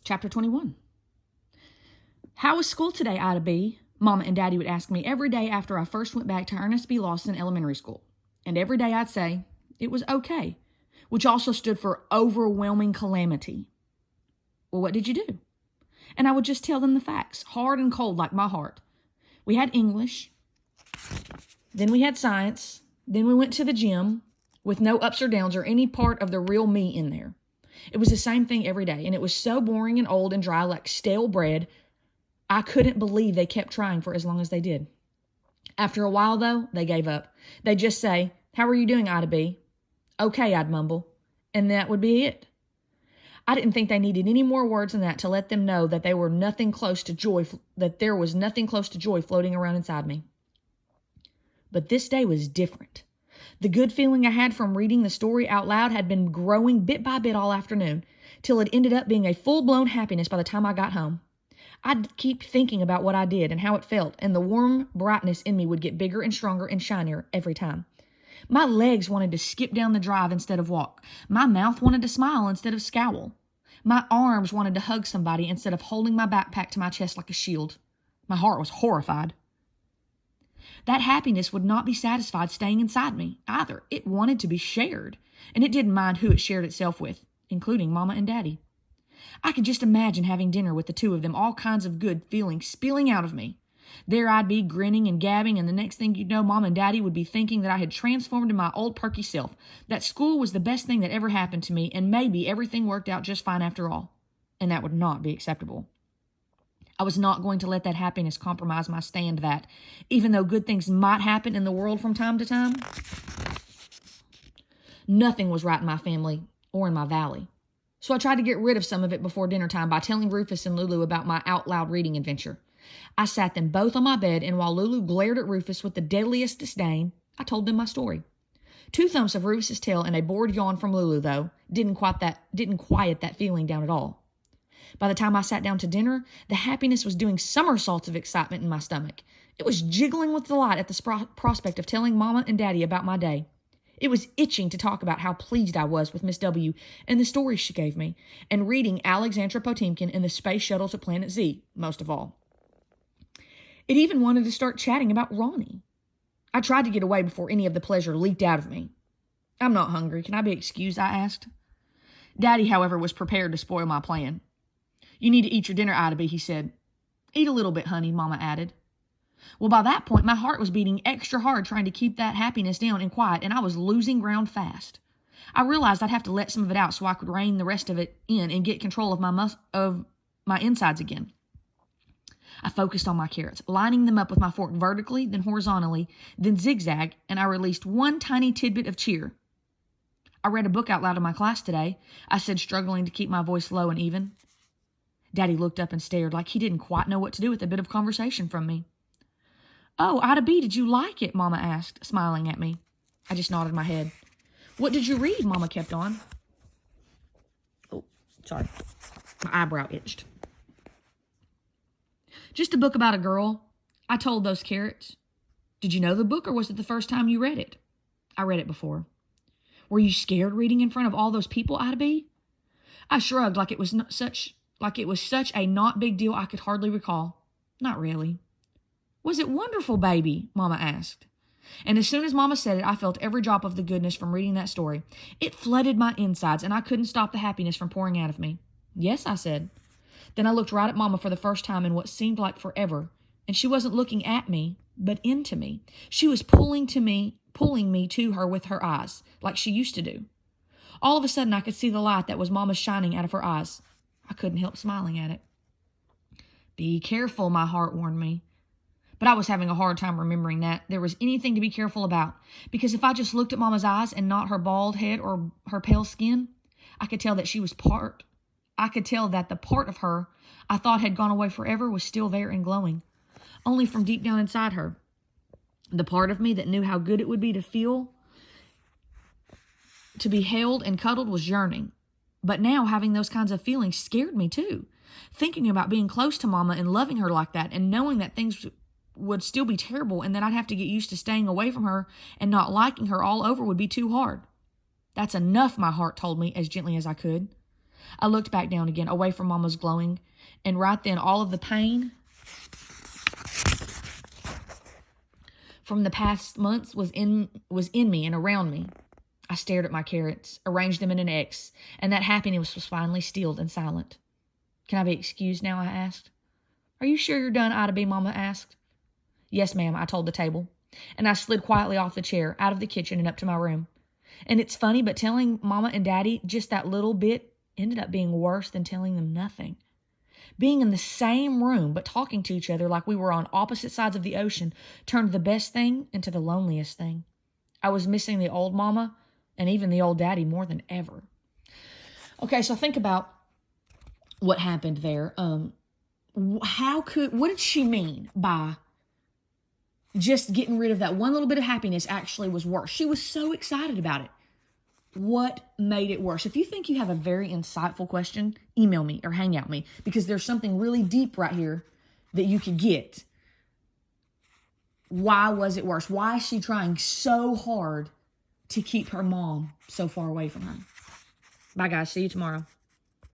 Chapter 21. How was school today, Ida B? Mama and Daddy would ask me every day after I first went back to Ernest B. Lawson Elementary School. And every day I'd say, it was okay, which also stood for overwhelming calamity. Well, what did you do? And I would just tell them the facts, hard and cold like my heart. We had English, then we had science, then we went to the gym with no ups or downs or any part of the real me in there. It was the same thing every day, and it was so boring and old and dry like stale bread, I couldn't believe they kept trying for as long as they did. After a while, though, they gave up. They'd just say, "How are you doing, Ida B?" "Okay," I'd mumble, and that would be it. I didn't think they needed any more words than that to let them know that there was nothing close to joy floating around inside me. But this day was different. The good feeling I had from reading the story out loud had been growing bit by bit all afternoon, till it ended up being a full-blown happiness by the time I got home. I'd keep thinking about what I did and how it felt, and the warm brightness in me would get bigger and stronger and shinier every time. My legs wanted to skip down the drive instead of walk. My mouth wanted to smile instead of scowl. My arms wanted to hug somebody instead of holding my backpack to my chest like a shield. My heart was horrified. That happiness would not be satisfied staying inside me either. It wanted to be shared, and it didn't mind who it shared itself with, including Mama and Daddy. I could just imagine having dinner with the two of them, all kinds of good feelings spilling out of me. There I'd be grinning and gabbing, and the next thing you'd know, Mom and Daddy would be thinking that I had transformed into my old perky self, that school was the best thing that ever happened to me, and maybe everything worked out just fine after all. And that would not be acceptable. I was not going to let that happiness compromise my stand that, even though good things might happen in the world from time to time, nothing was right in my family or in my valley. So I tried to get rid of some of it before dinner time by telling Rufus and Lulu about my out-loud reading adventure. I sat them both on my bed, and while Lulu glared at Rufus with the deadliest disdain, I told them my story. 2 thumps of Rufus's tail and a bored yawn from Lulu, though, didn't quiet that feeling down at all. By the time I sat down to dinner, the happiness was doing somersaults of excitement in my stomach. It was jiggling with delight at the prospect of telling Mama and Daddy about my day. It was itching to talk about how pleased I was with Miss W. and the stories she gave me, and reading Alexandra Potemkin and the Space Shuttle to Planet Z, most of all. It even wanted to start chatting about Ronnie. I tried to get away before any of the pleasure leaked out of me. "I'm not hungry. Can I be excused?" I asked. Daddy, however, was prepared to spoil my plan. "You need to eat your dinner, Ida B," he said. "Eat a little bit, honey," Mama added. Well, by that point, my heart was beating extra hard trying to keep that happiness down and quiet, and I was losing ground fast. I realized I'd have to let some of it out so I could rein the rest of it in and get control of my insides again. I focused on my carrots, lining them up with my fork vertically, then horizontally, then zigzag, and I released one tiny tidbit of cheer. "I read a book out loud in my class today," I said, struggling to keep my voice low and even. Daddy looked up and stared like he didn't quite know what to do with a bit of conversation from me. "Oh, Ida B, did you like it?" Mama asked, smiling at me. I just nodded my head. "What did you read?" Mama kept on. Oh, sorry. My eyebrow itched. "Just a book about a girl," I told those carrots. "Did you know the book, or was it the first time you read it?" "I read it before." "Were you scared reading in front of all those people, Ida B?" I shrugged like it was such a not big deal I could hardly recall. "Not really." "Was it wonderful, baby?" Mama asked. And as soon as Mama said it, I felt every drop of the goodness from reading that story. It flooded my insides, and I couldn't stop the happiness from pouring out of me. "Yes," I said. Then I looked right at Mama for the first time in what seemed like forever, and she wasn't looking at me, but into me. She was pulling me to her with her eyes, like she used to do. All of a sudden, I could see the light that was Mama shining out of her eyes. I couldn't help smiling at it. "Be careful," my heart warned me. But I was having a hard time remembering that there was anything to be careful about, because if I just looked at Mama's eyes and not her bald head or her pale skin, I could tell that the part of her I thought had gone away forever was still there and glowing, only from deep down inside her. The part of me that knew how good it would be to feel, to be held and cuddled, was yearning. But now having those kinds of feelings scared me too. Thinking about being close to Mama and loving her like that, and knowing that things would still be terrible and that I'd have to get used to staying away from her and not liking her all over would be too hard. "That's enough," my heart told me as gently as I could. I looked back down again, away from Mama's glowing, and right then all of the pain from the past months was in me and around me. I stared at my carrots, arranged them in an X, and that happiness was finally stilled and silent. Can I be excused now? I asked. Are you sure you're done, Ida B? Mama asked. Yes, ma'am, I told the table. And I slid quietly off the chair, out of the kitchen and up to my room. And it's funny, but telling Mama and Daddy just that little bit ended up being worse than telling them nothing. Being in the same room, but talking to each other like we were on opposite sides of the ocean, turned the best thing into the loneliest thing. I was missing the old Mama and even the old Daddy more than ever. Okay, so think about what happened there. What did she mean by just getting rid of that one little bit of happiness actually was worse? She was so excited about it. What made it worse? If you think you have a very insightful question, email me or hang out me, because there's something really deep right here that you could get. Why was it worse? Why is she trying so hard to keep her mom so far away from her? Bye, guys. See you tomorrow.